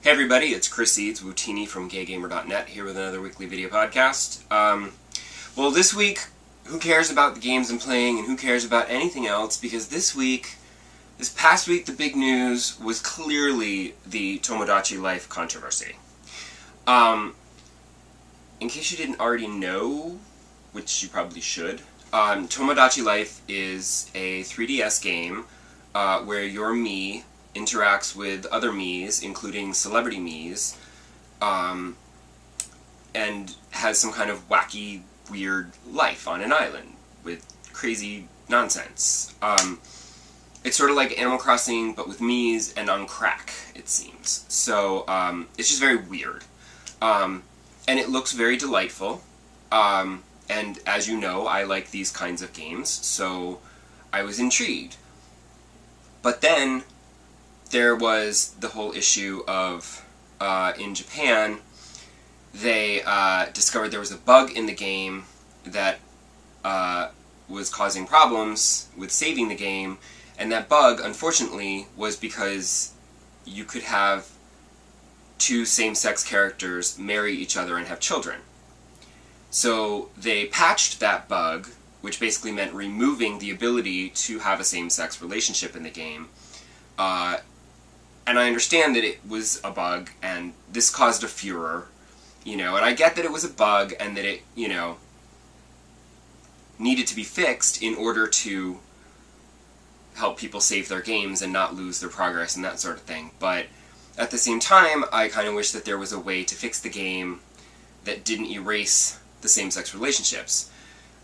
Hey everybody, it's Chris Seeds, Wootini from GayGamer.net, here with another weekly video podcast. Well, this week, who cares about the games I'm playing, and who cares about anything else, because this past week, the big news was clearly the Tomodachi Life controversy. In case you didn't already know, which you probably should, Tomodachi Life is a 3DS game where your Mii interacts with other Miis, including celebrity Miis, and has some kind of wacky, weird life on an island with crazy nonsense. It's sort of like Animal Crossing, but with Miis and on crack, it seems. So, it's just very weird. And it looks very delightful. And as you know, I like these kinds of games, so I was intrigued. But then there was the whole issue of, in Japan, they discovered there was a bug in the game that was causing problems with saving the game, and that bug, unfortunately, was because you could have two same-sex characters marry each other and have children. So they patched that bug, which basically meant removing the ability to have a same-sex relationship in the game. And I understand that it was a bug, and this caused a furor, and I get that it was a bug, and that it, needed to be fixed in order to help people save their games and not lose their progress and that sort of thing. But at the same time, I kind of wish that there was a way to fix the game that didn't erase the same-sex relationships.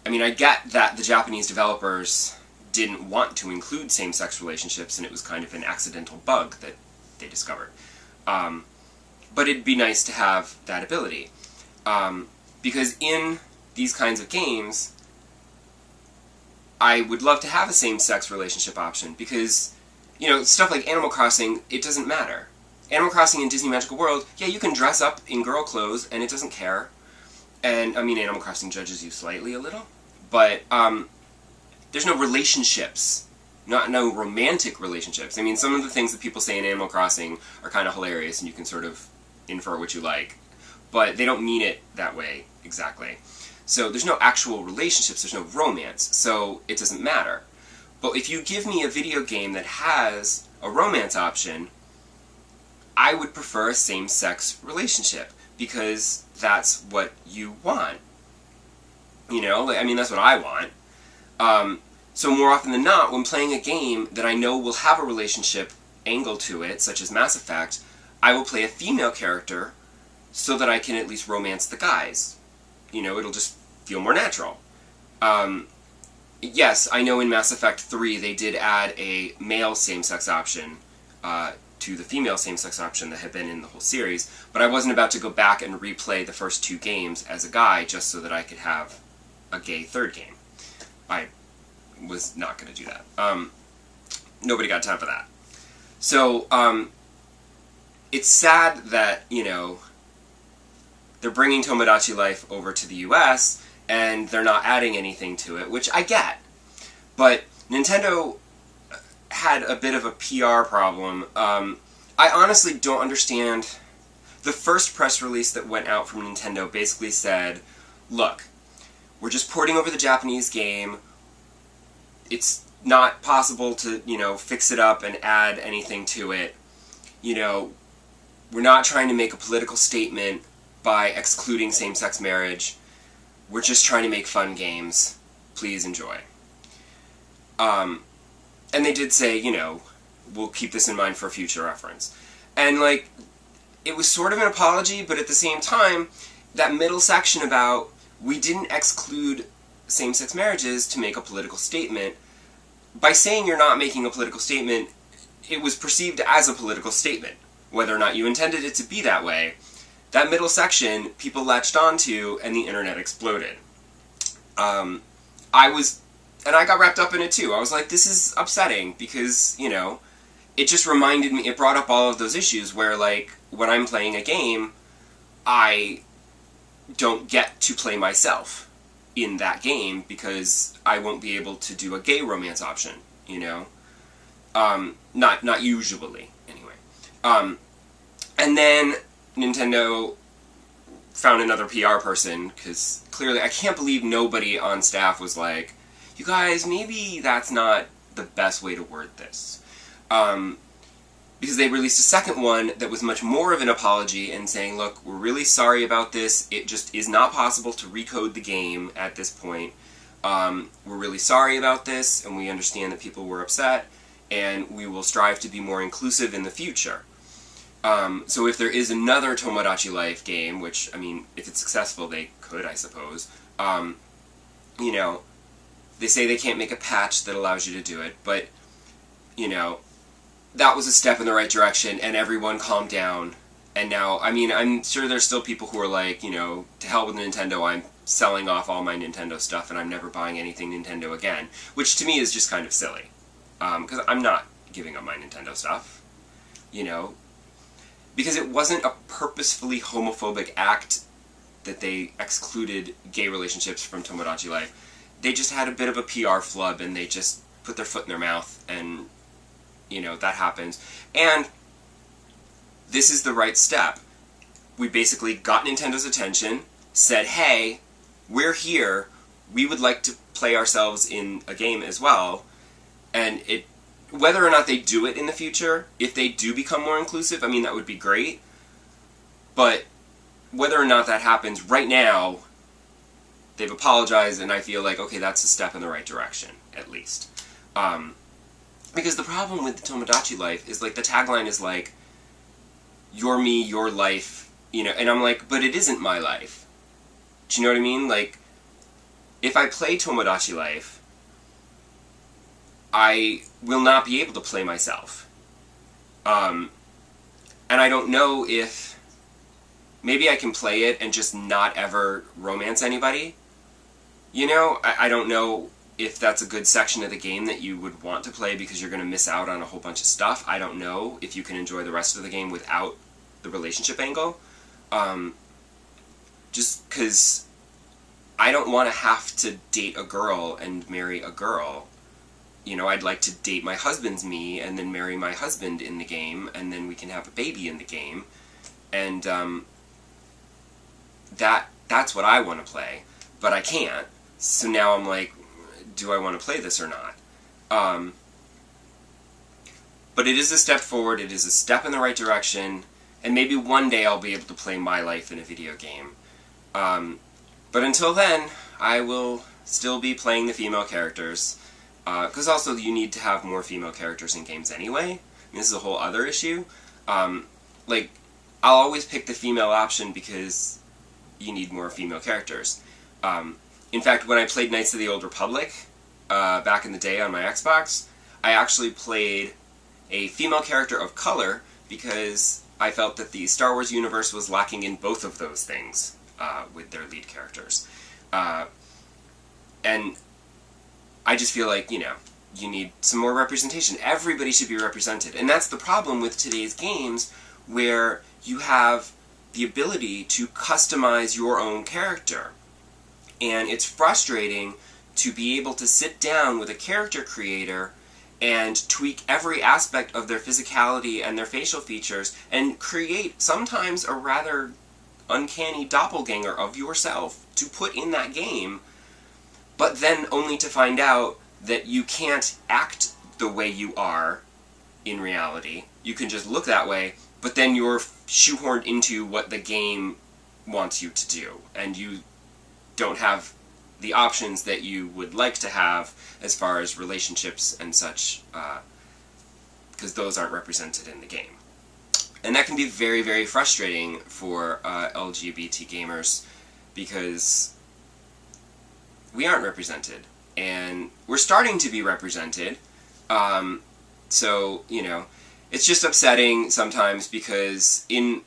I mean, I get that the Japanese developers didn't want to include same-sex relationships, and it was kind of an accidental bug that they discovered. But it'd be nice to have that ability. Because in these kinds of games, I would love to have a same-sex relationship option, because, stuff like Animal Crossing, it doesn't matter. Animal Crossing in Disney Magical World, yeah, you can dress up in girl clothes, and it doesn't care. And, I mean, Animal Crossing judges you slightly a little, but, there's no relationships. No romantic relationships. I mean, some of the things that people say in Animal Crossing are kind of hilarious, and you can sort of infer what you like, but they don't mean it that way, exactly. So there's no actual relationships, there's no romance, so it doesn't matter. But if you give me a video game that has a romance option, I would prefer a same-sex relationship, because that's what you want. I mean, that's what I want. So more often than not, when playing a game that I know will have a relationship angle to it, such as Mass Effect, I will play a female character so that I can at least romance the guys. It'll just feel more natural. Yes, I know in Mass Effect 3 they did add a male same-sex option to the female same-sex option that had been in the whole series, but I wasn't about to go back and replay the first two games as a guy just so that I could have a gay third game. I was not going to do that. Nobody got time for that. So, it's sad that, they're bringing Tomodachi Life over to the US, and they're not adding anything to it, which I get. But Nintendo had a bit of a PR problem. I honestly don't understand. The first press release that went out from Nintendo basically said, look, we're just porting over the Japanese game. It's not possible to, fix it up and add anything to it. We're not trying to make a political statement by excluding same-sex marriage. We're just trying to make fun games. Please enjoy. And they did say, we'll keep this in mind for future reference. And, it was sort of an apology, but at the same time, that middle section about, we didn't exclude same-sex marriages to make a political statement. By saying you're not making a political statement, it was perceived as a political statement. Whether or not you intended it to be that way, that middle section, people latched onto, and the internet exploded. I got wrapped up in it too. I was like, this is upsetting, because, it just reminded me, it brought up all of those issues where, when I'm playing a game, I don't get to play myself in that game, because I won't be able to do a gay romance option, Not usually, anyway. And then Nintendo found another PR person, because clearly I can't believe nobody on staff was like, you guys, maybe that's not the best way to word this. Because they released a second one that was much more of an apology and saying, look, we're really sorry about this. It just is not possible to recode the game at this point. We're really sorry about this, and we understand that people were upset, and we will strive to be more inclusive in the future. So if there is another Tomodachi Life game, which, I mean, if it's successful, they could, I suppose, you know, they say they can't make a patch that allows you to do it, but, you know, that was a step in the right direction, and everyone calmed down. And now, I mean, I'm sure there's still people who are like, you know, to hell with Nintendo, I'm selling off all my Nintendo stuff, and I'm never buying anything Nintendo again. Which, to me, is just kind of silly. Because I'm not giving up my Nintendo stuff. You know? Because it wasn't a purposefully homophobic act that they excluded gay relationships from Tomodachi Life. They just had a bit of a PR flub, and they just put their foot in their mouth, and, you know, that happens. And this is the right step. We basically got Nintendo's attention, said, hey, we're here, we would like to play ourselves in a game as well, and whether or not they do it in the future, if they do become more inclusive, I mean, that would be great, but whether or not that happens right now, they've apologized, and I feel like, okay, that's a step in the right direction, at least. Because the problem with the Tomodachi Life is, like, the tagline is like, you're me, your life, you know, and I'm like, but it isn't my life. Do you know what I mean? Like, if I play Tomodachi Life, I will not be able to play myself. And I don't know if, maybe I can play it and just not ever romance anybody. You know, I don't know if that's a good section of the game that you would want to play because you're going to miss out on a whole bunch of stuff. I don't know if you can enjoy the rest of the game without the relationship angle. Just because I don't want to have to date a girl and marry a girl. You know, I'd like to date my husband's me and then marry my husband in the game, and then we can have a baby in the game. And that's what I want to play, but I can't. So now I'm like, do I want to play this or not? But it is a step forward, it is a step in the right direction, and maybe one day I'll be able to play my life in a video game. But until then, I will still be playing the female characters, because also you need to have more female characters in games anyway. And this is a whole other issue. Like, I'll always pick the female option because you need more female characters. In fact, when I played Knights of the Old Republic, back in the day on my Xbox, I actually played a female character of color because I felt that the Star Wars universe was lacking in both of those things with their lead characters. And I just feel like, you know, you need some more representation. Everybody should be represented. And that's the problem with today's games, where you have the ability to customize your own character. And it's frustrating to be able to sit down with a character creator and tweak every aspect of their physicality and their facial features and create sometimes a rather uncanny doppelganger of yourself to put in that game, but then only to find out that you can't act the way you are in reality. You can just look that way, but then you're shoehorned into what the game wants you to do, and you don't have the options that you would like to have as far as relationships and such, because those aren't represented in the game. And that can be very, very frustrating for LGBT gamers, because we aren't represented, and we're starting to be represented, so, you know, it's just upsetting sometimes, because in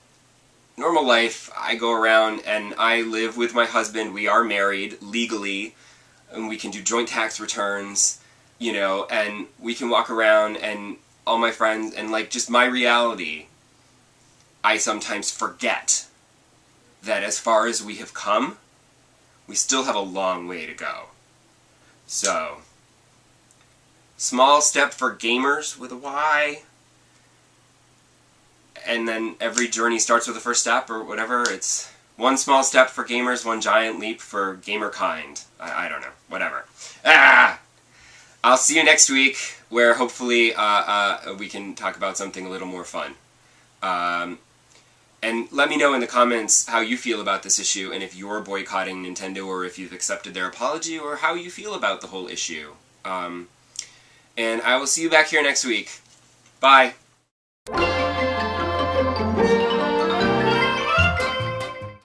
normal life, I go around and I live with my husband, we are married legally, and we can do joint tax returns, you know, and we can walk around and all my friends, and like just my reality, I sometimes forget that as far as we have come, we still have a long way to go. So, small step for gamers with a Y. and then every journey starts with the first step, or whatever. It's one small step for gamers, one giant leap for gamer kind. I don't know. Whatever. I'll see you next week, where hopefully we can talk about something a little more fun. And let me know in the comments how you feel about this issue, and if you're boycotting Nintendo, or if you've accepted their apology, or how you feel about the whole issue. And I will see you back here next week. Bye!